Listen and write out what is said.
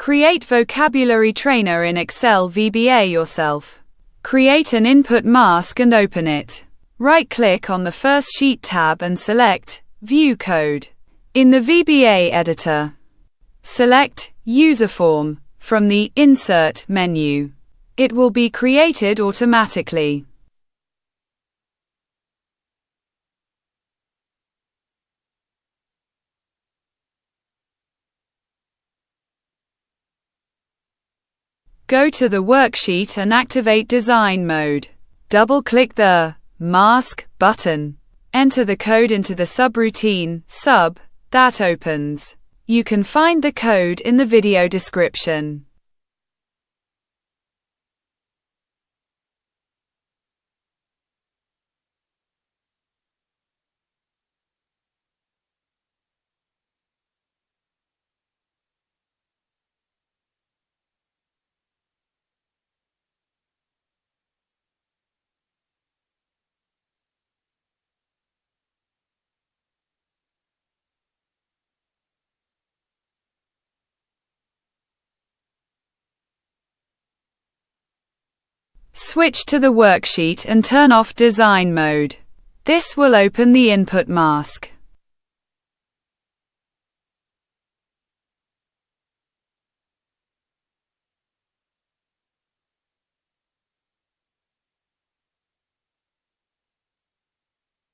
Create vocabulary trainer in Excel VBA yourself. Create an input mask and open it. Right-click on the first sheet tab and select View Code. In the VBA editor, select User Form from the Insert menu. It will be created automatically. Go to the worksheet and activate design mode. Double-click the Mask button. Enter the code into the subroutine sub that opens. You can find the code in the video description. Switch to the worksheet and turn off design mode. This will open the input mask.